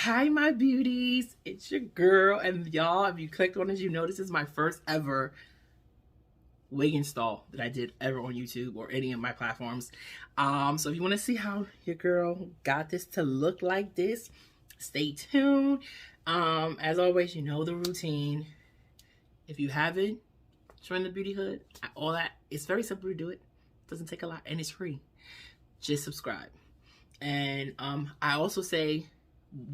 Hi, my beauties. It's your girl. And y'all, if you clicked on it, you know this is my first ever wig install that I did ever on YouTube or any of my platforms. So if you want to see how your girl got this to look like this, stay tuned. As always, you know the routine. If you haven't joined the beauty hood, all that, it's very simple to do it. Doesn't take a lot and it's free. Just subscribe. And I also say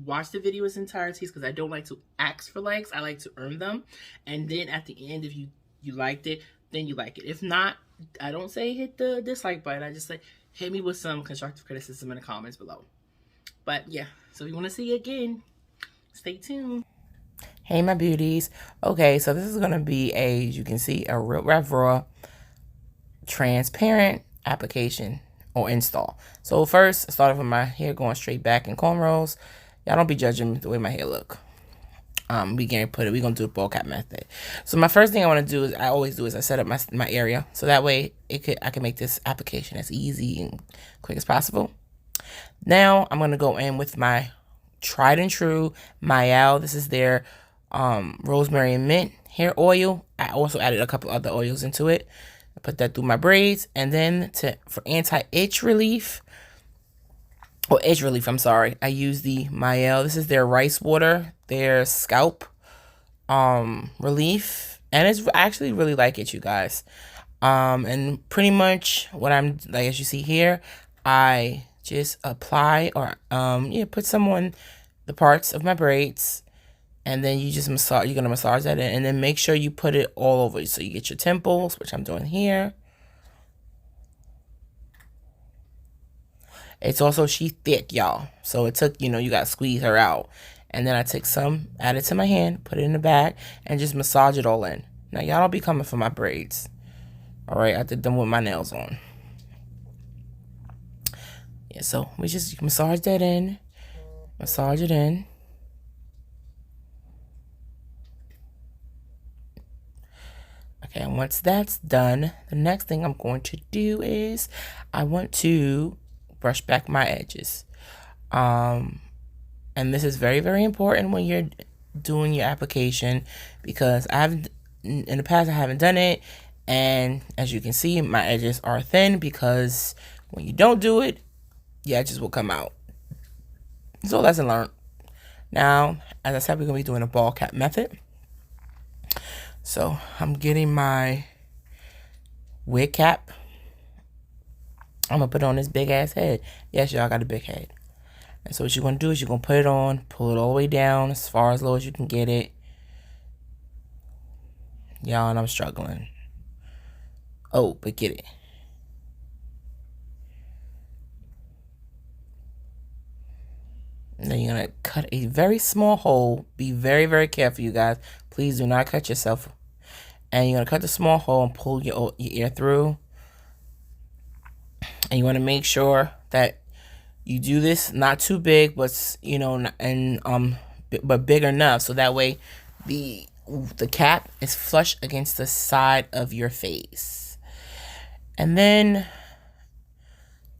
watch the video in its entirety because I don't like to ask for likes. I like to earn them. And then at the end, if you liked it, then you like it. If not, I don't say hit the dislike button. I just say hit me with some constructive criticism in the comments below. But yeah, so if you want to see it again, stay tuned. Hey, my beauties. Okay, so this is going to be as you can see, a real raw transparent application or install. So first, I started with my hair going straight back in cornrows. Y'all don't be judging the way my hair look. We're gonna do the ball cap method. So my first thing I want to do is I set up my area so that way I can make this application as easy and quick as possible. Now I'm gonna go in with my tried and true Mayal. This is their rosemary and mint hair oil. I also added a couple other oils into it. I put that through my braids, and then for anti-itch relief. I'm sorry. I use the Mayal. This is their rice water, their scalp relief, and I actually really like it, you guys. And pretty much what I'm like, as you see here, I just apply or put some on the parts of my braids, and then you just massage. You're gonna massage that in, and then make sure you put it all over. So you get your temples, which I'm doing here. It's also, she thick, y'all. So it took, you gotta squeeze her out. And then I took some, add it to my hand, put it in the bag, and just massage it all in. Now, y'all don't be coming for my braids. All right, I did them with my nails on. Yeah, so we just massage that in. Massage it in. Okay, and once that's done, the next thing I'm going to do is I want to brush back my edges. And this is very, very important when you're doing your application, because in the past I haven't done it, and as you can see, my edges are thin because when you don't do it, your edges will come out. So lesson learned. Now, as I said, we're gonna be doing a ball cap method. So I'm getting my wig cap. I'm gonna put it on this big ass head. Yes, y'all got a big head. And so what you're gonna do is you're gonna put it on, pull it all the way down as far as low as you can get it. Y'all, and I'm struggling. Oh, but get it. And then you're gonna cut a very small hole. Be very, very careful, you guys. Please do not cut yourself. And you're gonna cut the small hole and pull your ear through. And you want to make sure that you do this not too big, but but big enough so that way the cap is flush against the side of your face. And then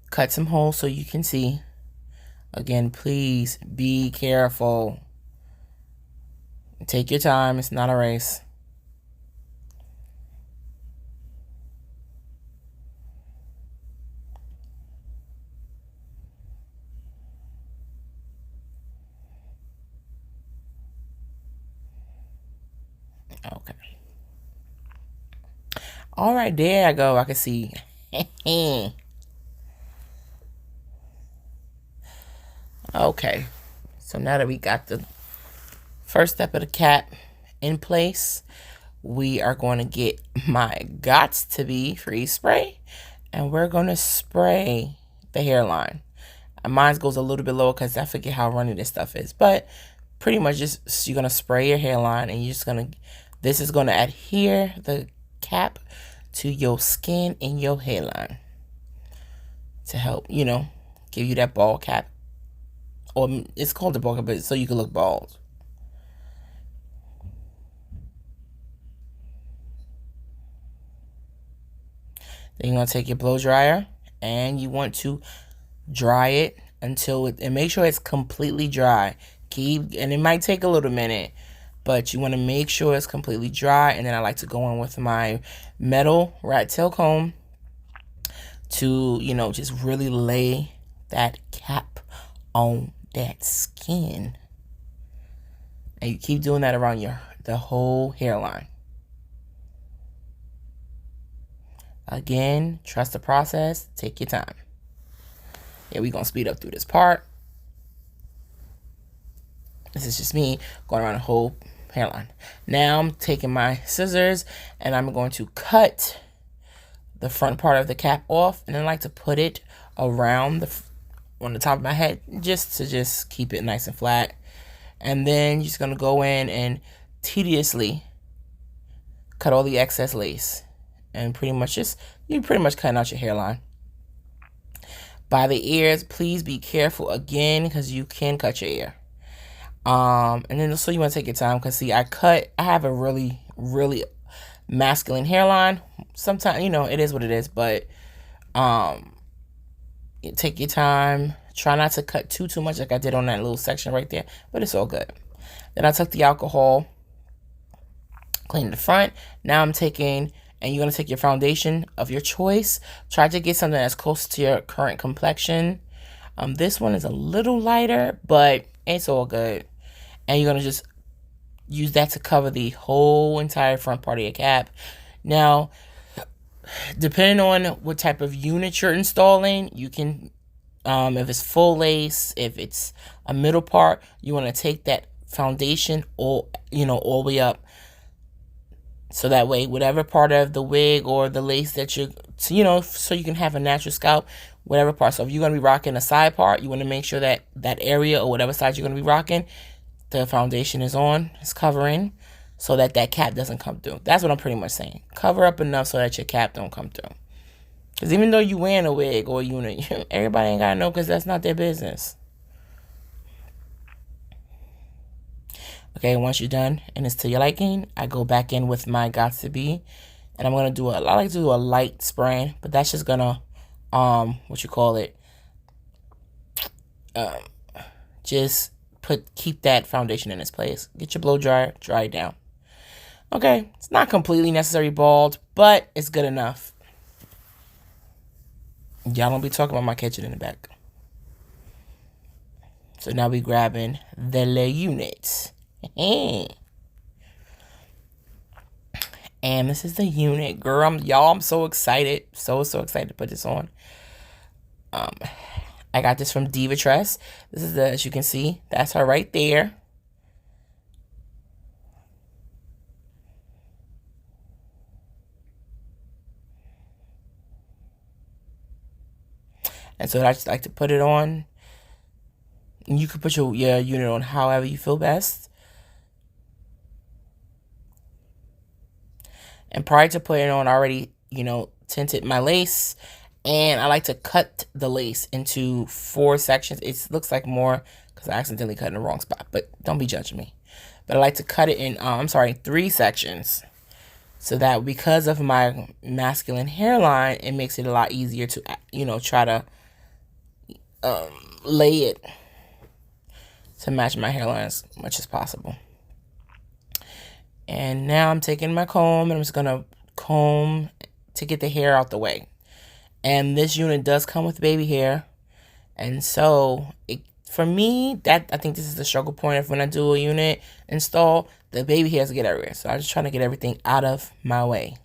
cut some holes so you can see. Again, please be careful. Take your time. It's not a race. Okay. All right, there I go. I can see. Okay. So now that we got the first step of the cap in place, we are going to get my Gots to Be freeze spray, and we're going to spray the hairline. Mine goes a little bit lower because I forget how runny this stuff is, but pretty much just you're going to spray your hairline, and you're just going to, this is going to adhere the cap to your skin and your hairline to help, give you that bald cap. Or it's called the bald cap, but so you can look bald. Then you're going to take your blow dryer, and you want to dry it until and make sure it's completely dry. and it might take a little minute, but you want to make sure it's completely dry. And then I like to go in with my metal rat tail comb to, you know, just really lay that cap on that skin. And you keep doing that around the whole hairline. Again, trust the process. Take your time. Yeah, we're going to speed up through this part. This is just me going around the whole hairline. Now I'm taking my scissors and I'm going to cut the front part of the cap off. And I like to put it around on the top of my head just to keep it nice and flat. And then you're just going to go in and tediously cut all the excess lace. And you're pretty much cutting out your hairline. By the ears, please be careful again, because you can cut your ear. And then so you want to take your time, because see, I have a really, really masculine hairline. Sometimes, you know, it is what it is, but take your time. Try not to cut too much like I did on that little section right there, but it's all good. Then I took the alcohol, cleaned the front. Now I'm taking, and you're going to take your foundation of your choice. Try to get something that's close to your current complexion. This one is a little lighter, but it's all good. And you're going to just use that to cover the whole entire front part of your cap. Now, depending on what type of unit you're installing, you can, if it's full lace, if it's a middle part, you want to take that foundation all the way up. So that way, whatever part of the wig or the lace that so you can have a natural scalp, whatever part. So if you're going to be rocking a side part, you want to make sure that that area or whatever side you're going to be rocking, the foundation is covering, so that that cap doesn't come through. That's what I'm pretty much saying. Cover up enough so that your cap don't come through. Because even though you're wearing a wig or a unit, everybody ain't got to know, because that's not their business. Okay, once you're done and it's to your liking, I go back in with my Got To Be, and I'm gonna I like to do a light spraying, but that's just gonna just keep that foundation in its place. Get your blow dryer, dry it down. Okay, it's not completely necessary bald, but it's good enough. Y'all don't be talking about my kitchen in the back. So now we grabbing the unit. And this is the unit, girl. I'm so excited, so excited to put this on. I got this from Diva Tress. This is as you can see, that's her right there. And so I just like to put it on. And you can put your unit on however you feel best. And prior to putting it on, I already, tinted my lace. And I like to cut the lace into 4 sections. It looks like more because I accidentally cut in the wrong spot. But don't be judging me. But I like to cut it in, 3 sections. So that because of my masculine hairline, it makes it a lot easier to, try to lay it to match my hairline as much as possible. And now I'm taking my comb and I'm just going to comb to get the hair out the way. And this unit does come with baby hair. And so for me, I think this is the struggle point of when I do a unit install, the baby hairs get everywhere. So I'm just trying to get everything out of my way.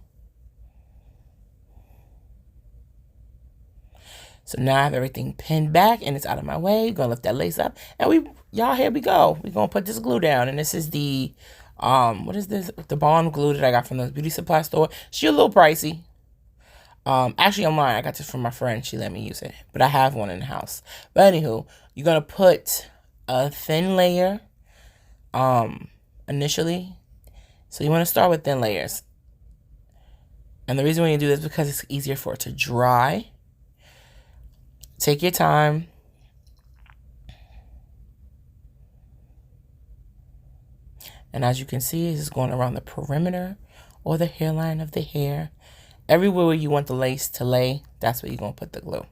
So now I have everything pinned back and it's out of my way. Gonna lift that lace up. And here we go. We're gonna put this glue down. And this is the what is this? The bond glue that I got from the beauty supply store. She's a little pricey. Actually online, I got this from my friend. She let me use it. But I have one in the house. But anywho, you're gonna put a thin layer initially. So you want to start with thin layers. And the reason why you do this is because it's easier for it to dry. Take your time. And as you can see, it's going around the perimeter or the hairline of the hair. Everywhere where you want the lace to lay, that's where you're going to put the glue.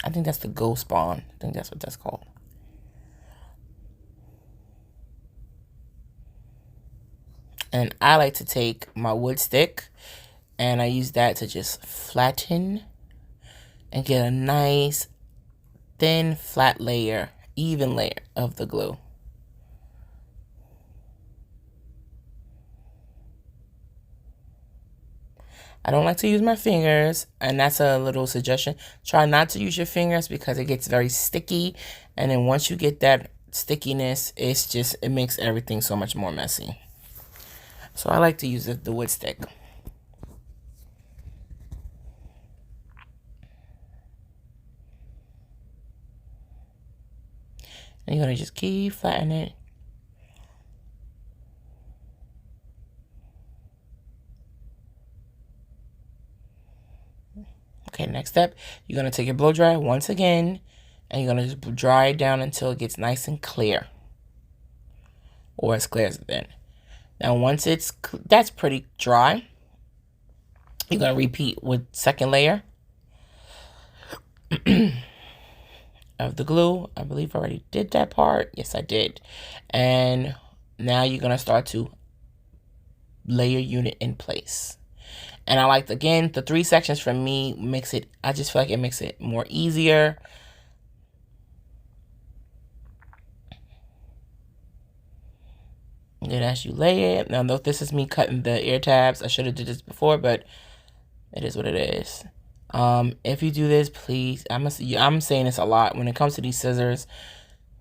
I think that's the Ghost Spawn. I think that's what that's called. And I like to take my wood stick and I use that to just flatten and get a nice thin flat layer, even layer of the glue. I don't like to use my fingers, and that's a little suggestion. Try not to use your fingers because it gets very sticky, and then once you get that stickiness, it makes everything so much more messy. So I like to use the wood stick. And you're gonna just keep flattening it. Okay, next step, you're going to take your blow dryer once again, and you're going to just dry it down until it gets nice and clear, or as clear as it's been. Now, once that's pretty dry, you're going to repeat with second layer of the glue. I believe I already did that part. Yes, I did. And now you're going to start to lay your unit in place. And I like, again, the 3 sections for me I just feel like it makes it more easier. And then as you lay it, now this is me cutting the ear tabs. I should have did this before, but it is what it is. If you do this, please, I'm saying this a lot. When it comes to these scissors,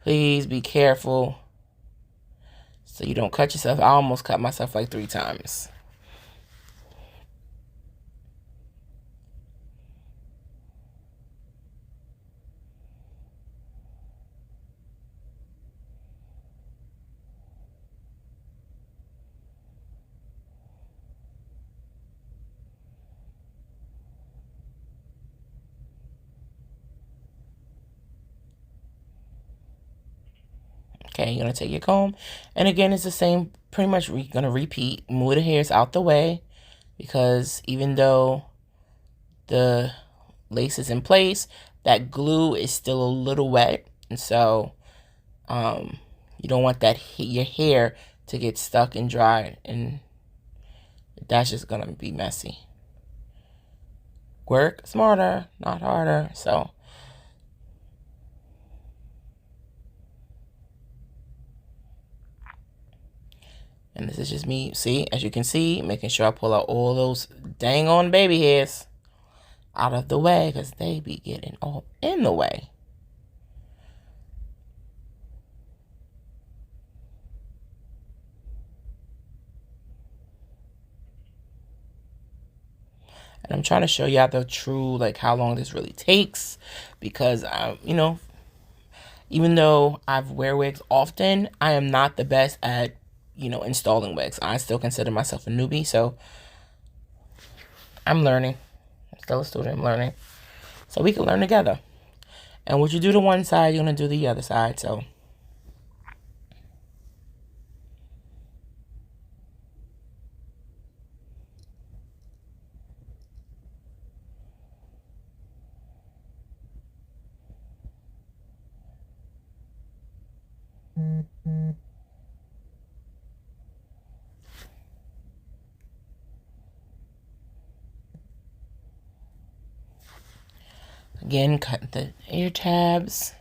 please be careful so you don't cut yourself. I almost cut myself like 3 times. Okay, you're going to take your comb. And again, it's the same, pretty much going to repeat. Move the hairs out the way, because even though the lace is in place, that glue is still a little wet. And so you don't want your hair to get stuck and dry, and that's just going to be messy. Work smarter, not harder. So and this is just me, see, as you can see, making sure I pull out all those dang on baby hairs out of the way, because they be getting all in the way. And I'm trying to show y'all the true, like, how long this really takes, because you know, even though I wear wigs often, I am not the best at, you know, installing wigs. I still consider myself a newbie, so I'm learning. I'm still a student, I'm learning. So we can learn together. And what you do to one side, you're going to do the other side, so. Again, cut the ear tabs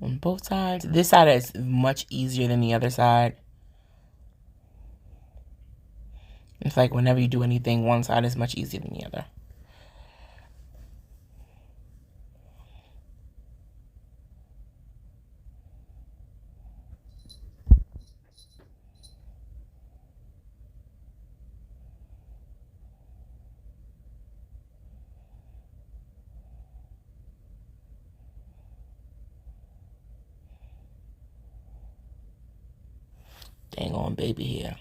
on both sides. This side is much easier than the other side. It's like whenever you do anything, one side is much easier than the other. Dang on baby here.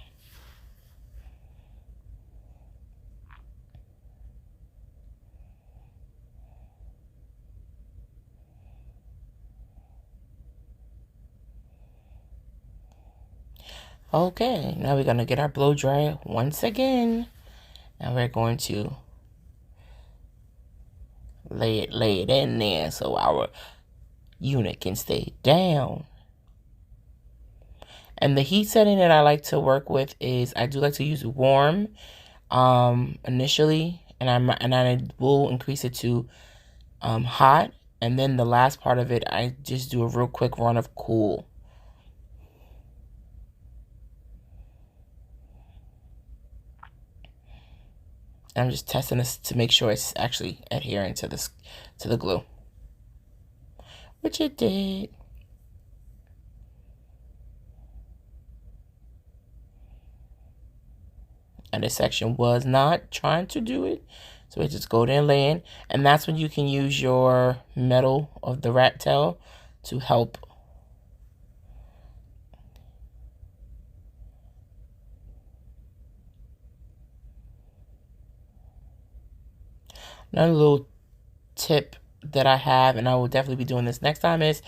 Okay, now we're going to get our blow dryer once again. And we're going to lay it in there so our unit can stay down. And the heat setting that I like to work with is I do like to use warm initially, and I will increase it to hot, and then the last part of it I just do a real quick run of cool. I'm just testing this to make sure it's actually adhering to the glue, which it did. And this section was not trying to do it, so we just go there and lay in, and that's when you can use your metal of the rat tail to help another little tip that I have, and I will definitely be doing this next time, is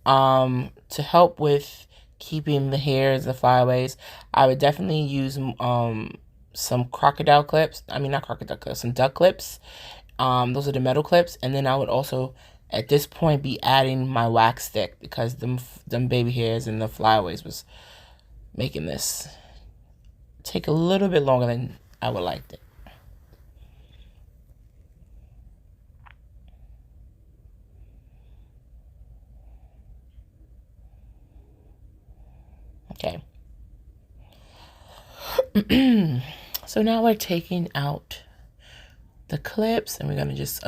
to help with keeping the hairs, the flyaways. I would definitely use some crocodile clips. I mean, not crocodile clips, some duck clips. Those are the metal clips. And then I would also, at this point, be adding my wax stick, because them baby hairs and the flyaways was making this take a little bit longer than I would like it. Okay. So now we're taking out the clips, and we're gonna just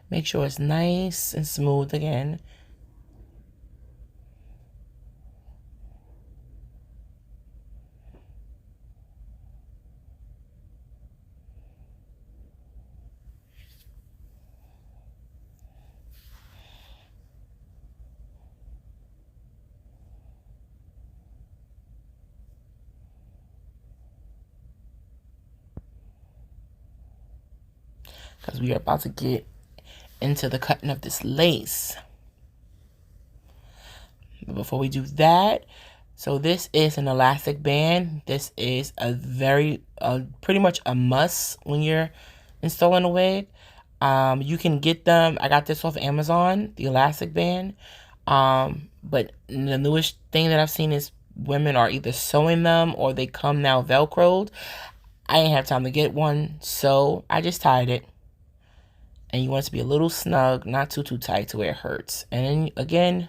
make sure it's nice and smooth again. Because we are about to get into the cutting of this lace. But before we do that, so this is an elastic band. This is pretty much a must when you're installing a wig. You can get them. I got this off Amazon, the elastic band. But the newest thing that I've seen is women are either sewing them or they come now Velcroed. I didn't have time to get one, so I just tied it. And you want it to be a little snug, not too tight to where it hurts. And then again,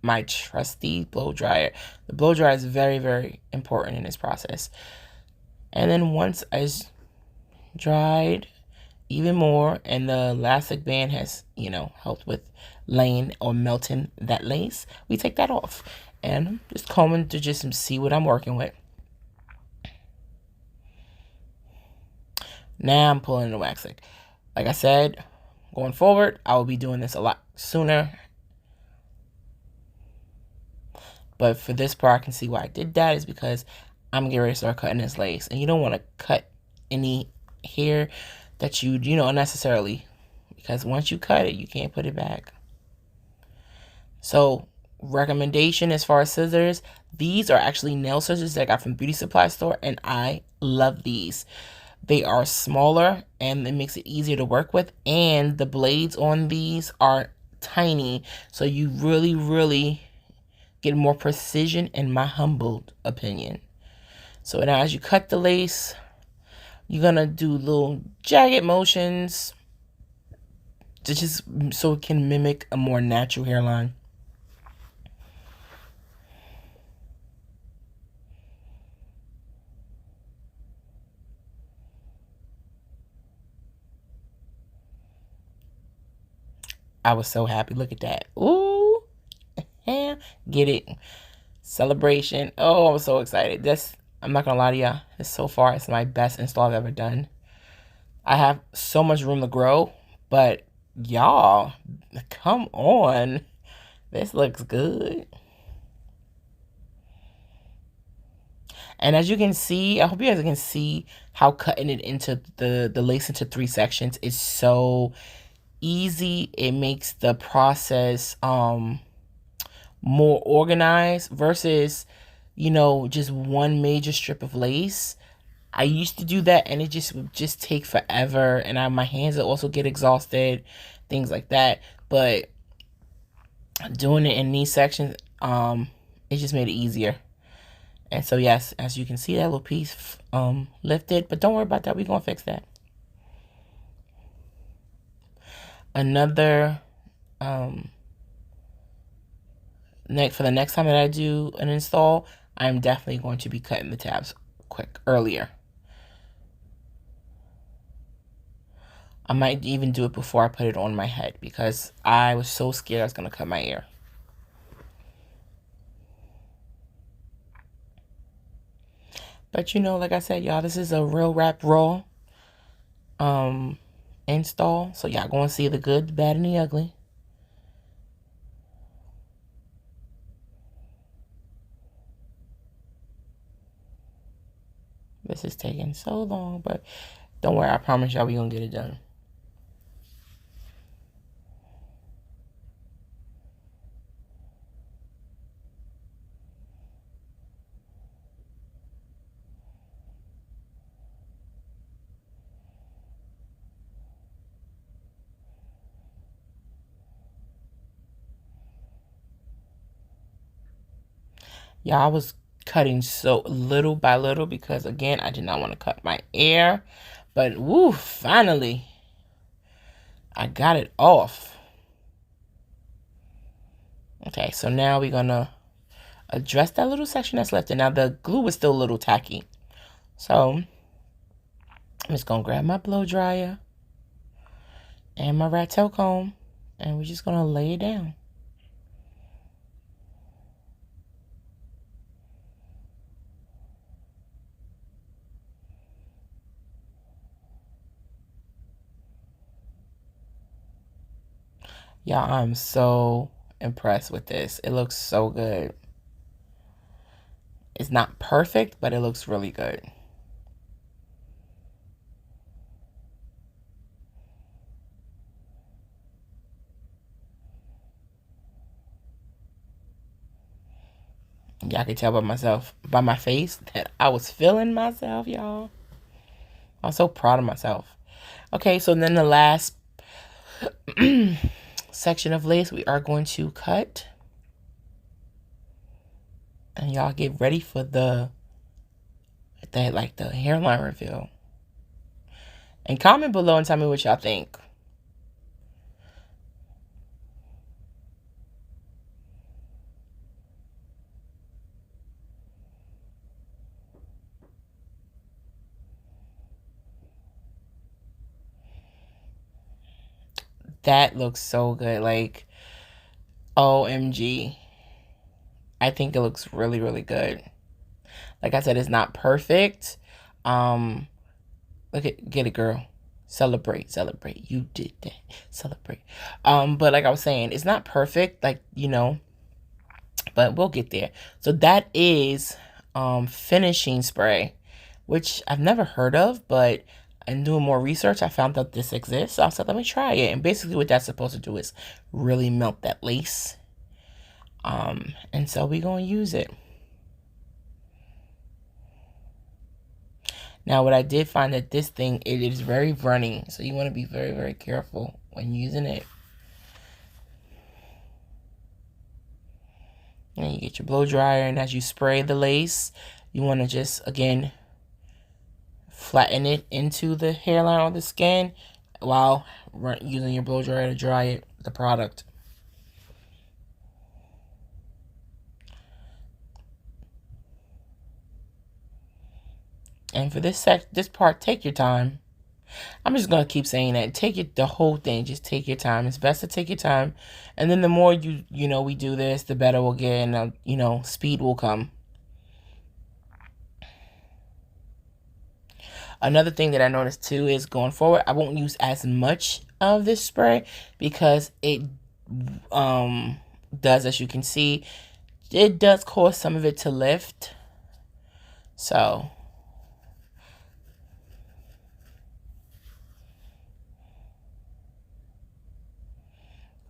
my trusty blow dryer. The blow dryer is very, very important in this process. And then once it's dried even more, and the elastic band has, helped with laying or melting that lace, we take that off. And I'm just combing to just see what I'm working with. Now I'm pulling the wax stick. Like I said, going forward, I will be doing this a lot sooner. But for this part, I can see why I did that is because I'm getting ready to start cutting this lace. And you don't want to cut any hair that you unnecessarily. Because once you cut it, you can't put it back. So, recommendation as far as scissors. These are actually nail scissors that I got from beauty supply store. And I love these. They are smaller and it makes it easier to work with. And the blades on these are tiny. So you really, really get more precision, in my humble opinion. So now as you cut the lace, you're going to do little jagged motions just so it can mimic a more natural hairline. I was so happy. Look at that. Ooh. Yeah. Get it. Celebration. Oh, I'm so excited. I'm not going to lie to y'all. So far, it's my best install I've ever done. I have so much room to grow. But y'all, come on. This looks good. And as you can see, I hope you guys can see how cutting it into the lace into 3 sections is so easy. It makes the process more organized versus just one major strip of lace. I used to do that, and it just would just take forever, and my hands would also get exhausted, things like that. But doing it in these sections, it just made it easier. And so yes, as you can see, that little piece lifted, but don't worry about that. We're gonna fix that. Another for the next time that I do an install, I'm definitely going to be cutting the tabs earlier. I might even do it before I put it on my head because I was so scared I was gonna cut my hair. But you know, like I said, y'all, this is a real rap raw install. So y'all gonna see the good, the bad, and the ugly. This is taking so long, but don't worry, I promise y'all we gonna get it done. Y'all, I was cutting so little by little because, again, I did not want to cut my hair. But, woo, finally, I got it off. Okay, so now we're going to address that little section that's left. And now the glue is still a little tacky. So, I'm just going to grab my blow dryer and my rat tail comb. And we're just going to lay it down. Y'all, I'm so impressed with this. It looks so good. It's not perfect, but it looks really good. Y'all can tell by my face, that I was feeling myself, y'all. I'm so proud of myself. Okay, so then the last section of lace we are going to cut. And y'all get ready for the hairline reveal. And comment below and tell me what y'all think. That looks so good. Like, OMG. I think it looks really, really good. Like I said, it's not perfect. Get it, girl. Celebrate. You did that. Celebrate. But like I was saying, it's not perfect, like, you know, but we'll get there. So that is finishing spray, which I've never heard of, but in doing more research, I found that this exists. So I said, let me try it. And basically what that's supposed to do is really melt that lace. And so we're going to use it. Now, what I did find that this thing, it is very runny. So you want to be very, very careful when using it. And you get your blow dryer, and as you spray the lace, you want to just, again, flatten it into the hairline or the skin while using your blow dryer to dry the product. And for this part, take your time. I'm just going to keep saying that. Take it, the whole thing. Just take your time. It's best to take your time. And then the more we do this, the better we'll get. And, speed will come. Another thing that I noticed too is going forward, I won't use as much of this spray because it does, as you can see, it does cause some of it to lift. So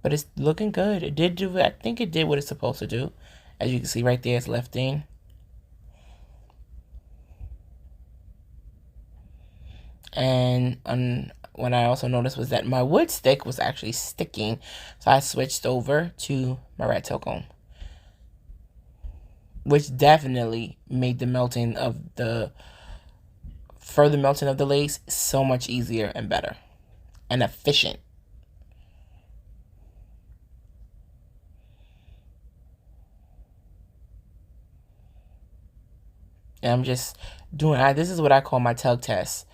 but it's looking good. It did do, I think it did what it's supposed to do. As you can see right there, it's lifting. And what I also noticed was that my wood stick was actually sticking, so I switched over to my red tail comb, which definitely made the further melting of the lace so much easier and better and efficient. And I'm just doing, this is what I call my tug test.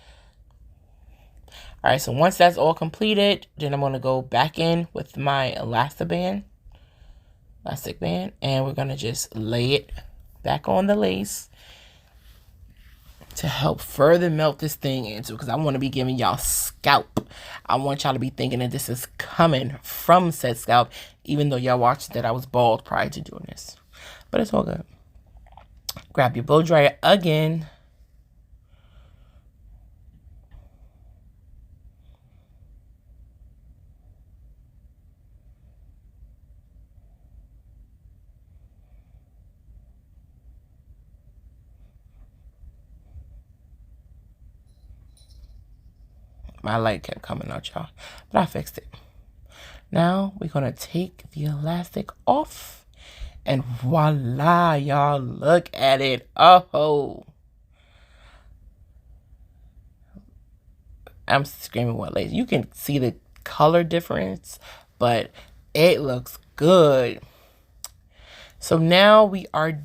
All right, so once that's all completed, then I'm going to go back in with my elastic band, and we're going to just lay it back on the lace to help further melt this thing into, because I want to be giving y'all scalp. I want y'all to be thinking that this is coming from said scalp, even though y'all watched that I was bald prior to doing this. But it's all good. Grab your blow dryer again. My light kept coming out, y'all, but I fixed it. Now we're gonna take the elastic off, and voila, y'all, look at it. Oh, I'm screaming what lace. You can see the color difference, but it looks good. So now we are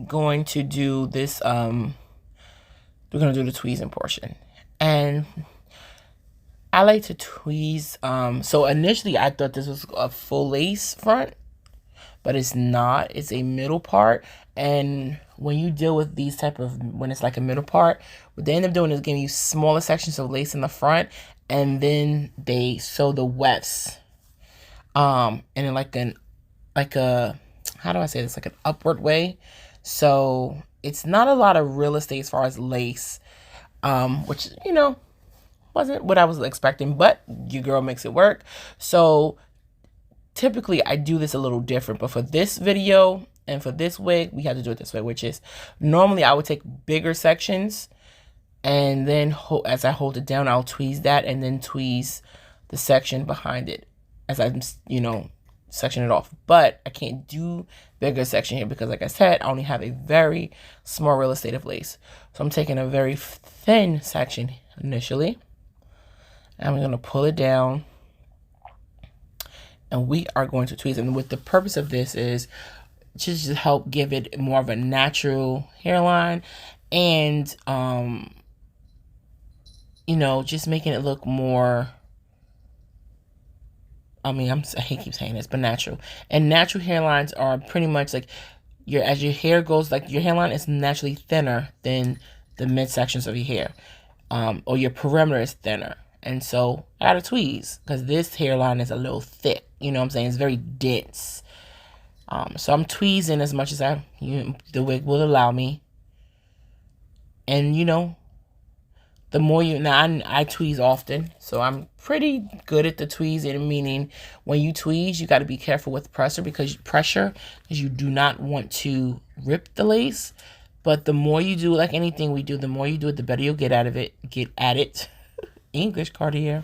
going to do this, we're gonna do the tweezing portion. And I like to tweeze, so initially I thought this was a full lace front, but it's not. It's a middle part. And when you deal with these type of, when it's like a middle part, what they end up doing is giving you smaller sections of lace in the front, and then they sew the wefts, and in like a, how do I say this, like an upward way. So it's not a lot of real estate as far as lace, which, you know, wasn't what I was expecting, but your girl makes it work. So typically I do this a little different, but for this video and for this wig, we had to do it this way, which is normally I would take bigger sections, and then as I hold it down, I'll tweeze that, and then tweeze the section behind it as I'm, you know, section it off. But I can't do bigger section here because, like I said, I only have a very small real estate of lace. So I'm taking a very thin section initially, and I'm going to pull it down, and we are going to tweeze. And what the purpose of this is just to help give it more of a natural hairline, and you know, just making it look more, I mean, I hate keep saying this, but natural. And natural hairlines are pretty much like as your hair goes, like your hairline is naturally thinner than the midsections of your hair, or your perimeter is thinner. And so I gotta tweeze because this hairline is a little thick. You know what I'm saying? It's very dense. So I'm tweezing as much as the wig will allow me. And you know, the more I tweeze often, so I'm pretty good at the tweezing, meaning when you tweeze, you got to be careful with pressure because you do not want to rip the lace. But the more you do, like anything we do, the more you do it, the better you'll get at it. English Cartier.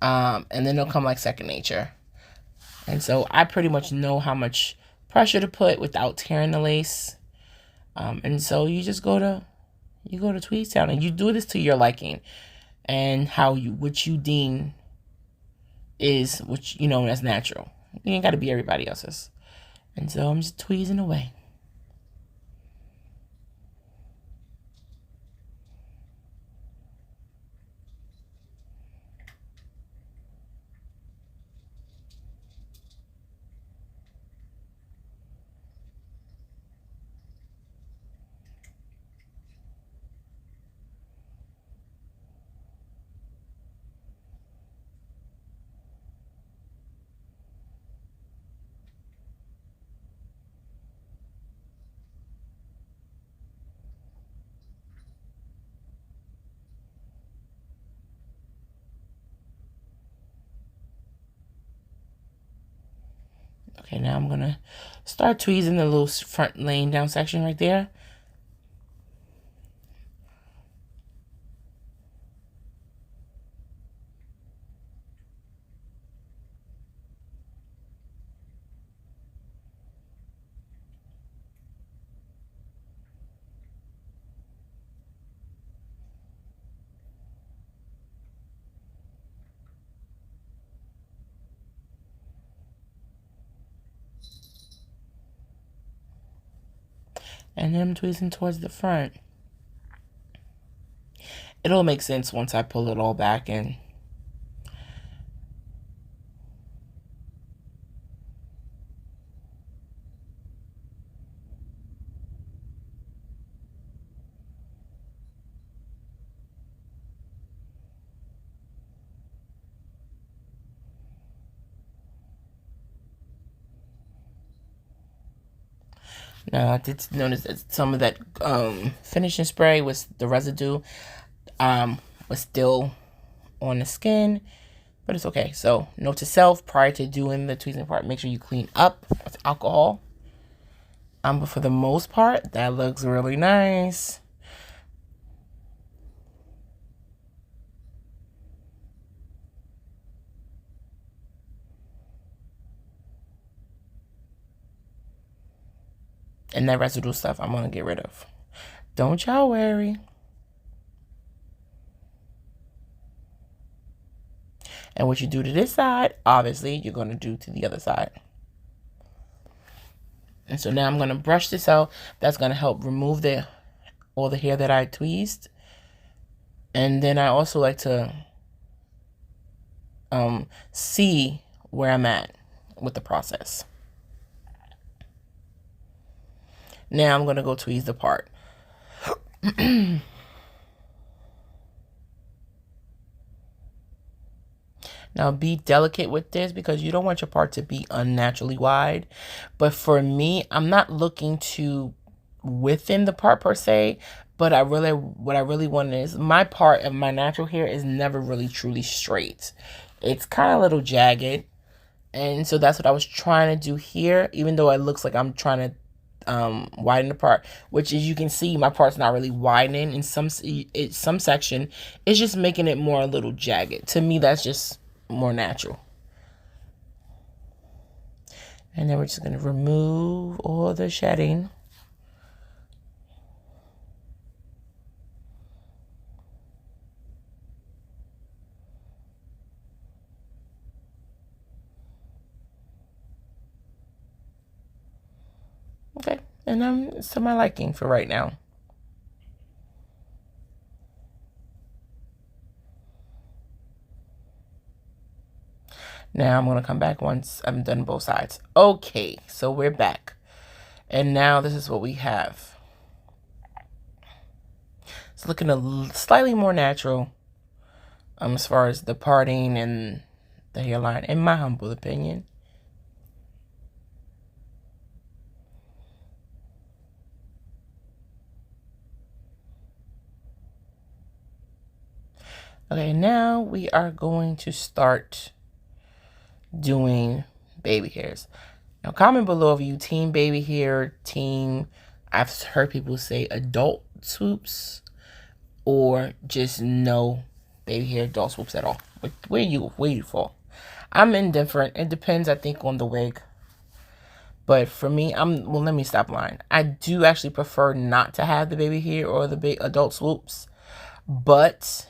And then it'll come like second nature. And so I pretty much know how much pressure to put without tearing the lace. And so you just go to tweeze town, and you do this to your liking and what you deem is, which you know, as natural. You ain't got to be everybody else's. And so I'm just tweezing away. Okay, now I'm gonna start tweezing the little front laying down section right there. And then I'm tweezing towards the front. It'll make sense once I pull it all back in. Now I did notice that some of that finishing spray was the residue was still on the skin, but it's okay. So note to self, prior to doing the tweezing part, make sure you clean up with alcohol. But for the most part, that looks really nice. And that residual stuff I'm gonna get rid of. Don't y'all worry. And what you do to this side, obviously, you're gonna do to the other side. And so now I'm gonna brush this out. That's gonna help remove all the hair that I tweezed. And then I also like to see where I'm at with the process. Now I'm gonna go tweeze the part. Now be delicate with this because you don't want your part to be unnaturally wide. But for me, I'm not looking to within the part per se, but what I really want is my part of my natural hair is never really truly straight. It's kind of a little jagged. And so that's what I was trying to do here, even though it looks like I'm trying to widen the part, which as you can see, my part's not really widening. In some section, it's just making it more a little jagged. To me, that's just more natural. And then we're just going to remove all the shedding. Okay, and it's to my liking for right now. Now I'm going to come back once I've done both sides. Okay, so we're back. And now this is what we have. It's looking slightly more natural as far as the parting and the hairline, in my humble opinion. Okay, now we are going to start doing baby hairs. Now comment below if you team baby hair, I've heard people say adult swoops, or just no baby hair adult swoops at all. Where you fall? I'm indifferent. It depends, I think, on the wig. But for me, well, let me stop lying. I do actually prefer not to have the baby hair or the big adult swoops, but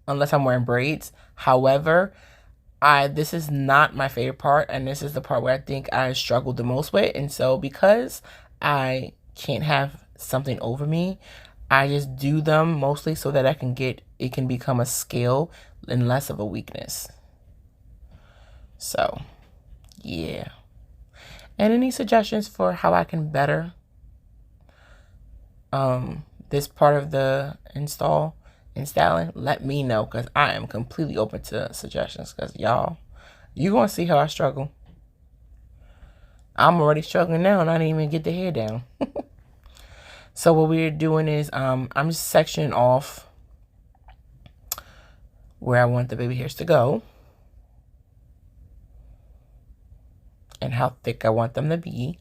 unless I'm wearing braids. However, this is not my favorite part, and this is the part where I think I struggled the most with. And so because I can't have something over me, I just do them mostly so that it can become a skill and less of a weakness. So, yeah. And any suggestions for how I can better this part of the installing, let me know, because I am completely open to suggestions, because y'all, you're going to see how I struggle. I'm already struggling now and I didn't even get the hair down. So what we're doing is I'm just sectioning off where I want the baby hairs to go and how thick I want them to be.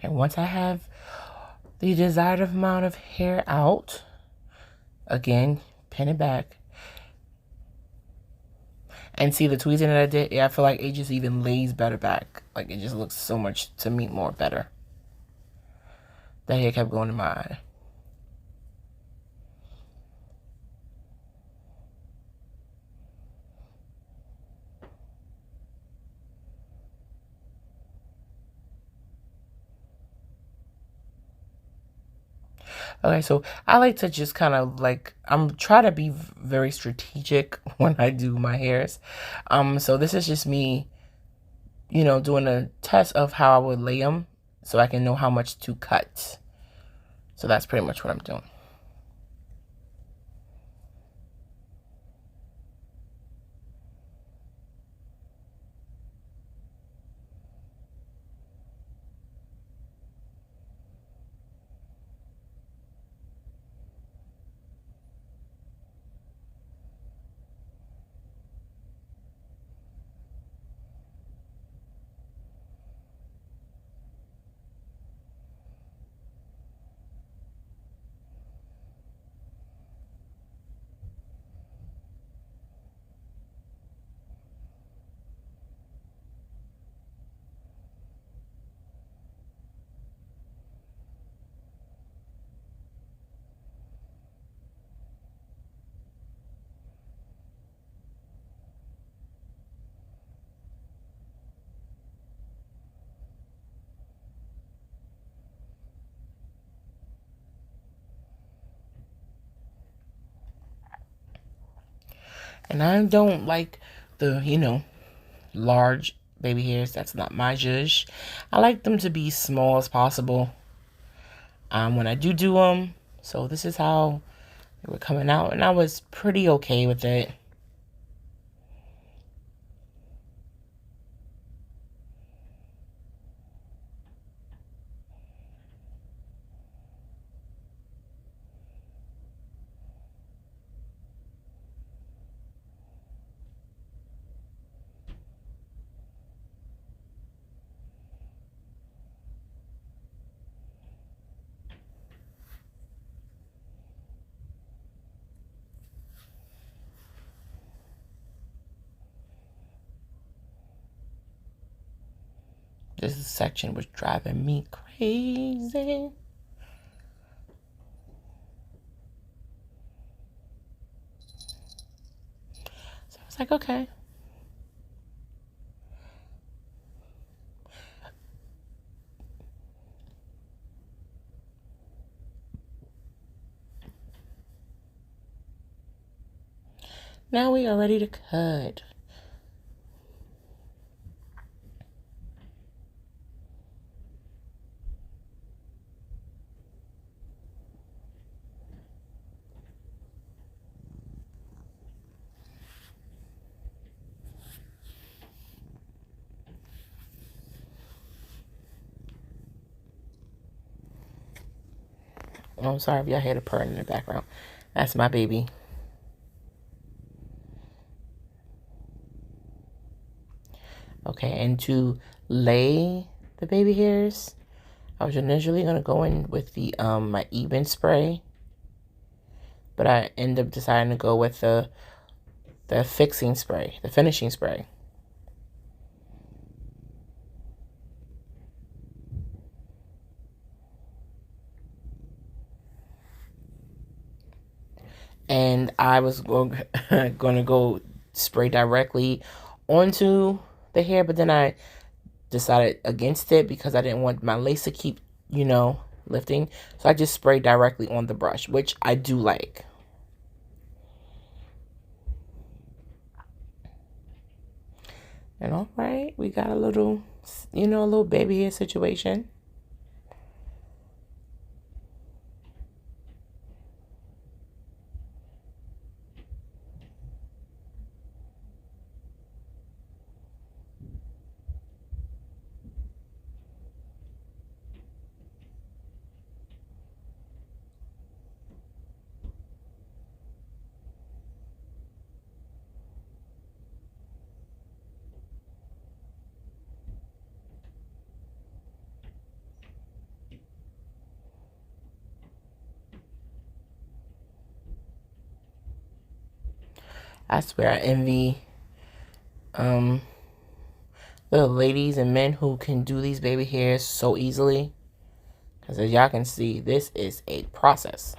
And once I have the desired amount of hair out, again, pin it back. And see the tweezing that I did? Yeah, I feel like it just even lays better back. Like, it just looks so much, to me, more better. That hair kept going in my eye. Okay, so I like to just kind of like, I'm trying to be very strategic when I do my hairs. So this is just me, you know, doing a test of how I would lay them so I can know how much to cut. So that's pretty much what I'm doing. And I don't like the, you know, large baby hairs. That's not my zhuzh. I like them to be small as possible when I do them. So this is how they were coming out. And I was pretty okay with it. This section was driving me crazy. So I was like, okay. Now we are ready to cut. Oh, I'm sorry if y'all hear the purring in the background. That's my baby. Okay, and to lay the baby hairs, I was initially going to go in with the my even spray. But I ended up deciding to go with the fixing spray, the finishing spray. And I was going to go spray directly onto the hair, but then I decided against it because I didn't want my lace to keep, you know, lifting. So I just sprayed directly on the brush, which I do like. And all right, we got a little, you know, a little baby hair situation. I swear I envy the ladies and men who can do these baby hairs so easily. Because as y'all can see, this is a process.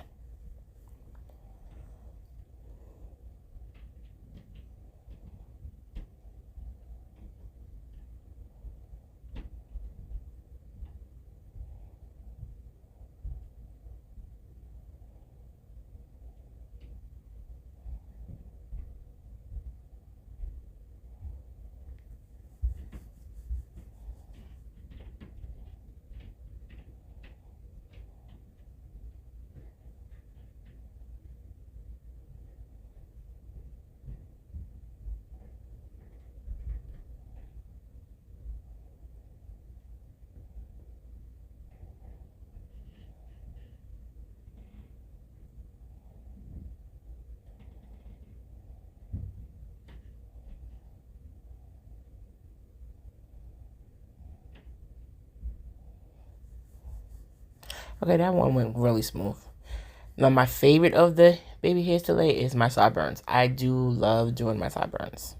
Okay, that one went really smooth. Now, my favorite of the baby hairs today is my sideburns. I do love doing my sideburns.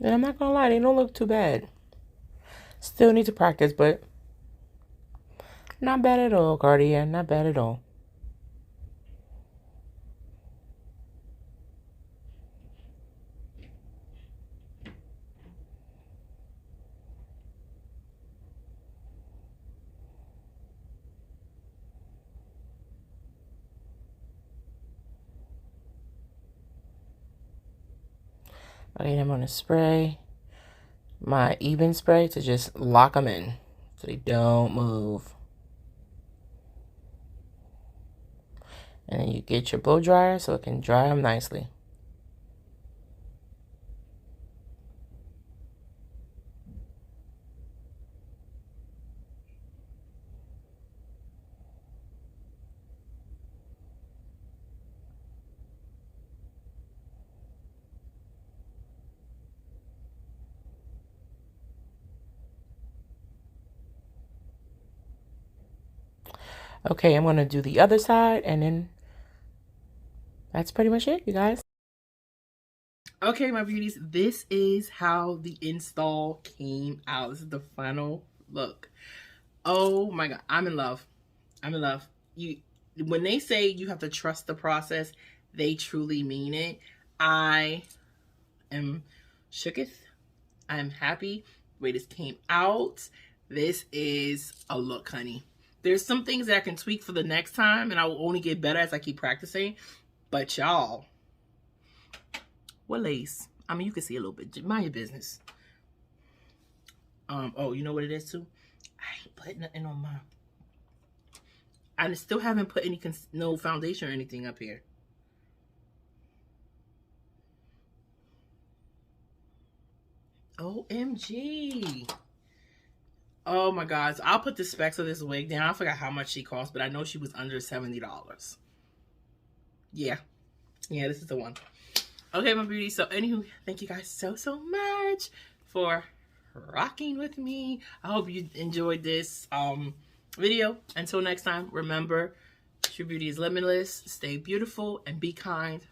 And I'm not gonna lie, they don't look too bad. Still need to practice, but not bad at all, Cartier. Not bad at all. Okay, I'm gonna spray my even spray to just lock them in so they don't move. And then you get your blow dryer so it can dry them nicely. Okay, I'm gonna do the other side, and then that's pretty much it, you guys. Okay, my beauties, this is how the install came out. This is the final look. Oh my god, I'm in love. I'm in love. When they say you have to trust the process, they truly mean it. I am shooketh. I am happy the way this came out. This is a look, honey. There's some things that I can tweak for the next time, and I will only get better as I keep practicing. But y'all, what lace? I mean, you can see a little bit. Mind your business. Oh, you know what it is too? I ain't putting nothing on my. I still haven't put any no foundation or anything up here. OMG. Oh my god. So I'll put the specs of this wig down. I forgot how much she cost, but I know she was under $70. Yeah. Yeah, this is the one. Okay, my beauty. So anywho, thank you guys so much for rocking with me. I hope you enjoyed this video. Until next time, remember, your beauty is limitless. Stay beautiful and be kind.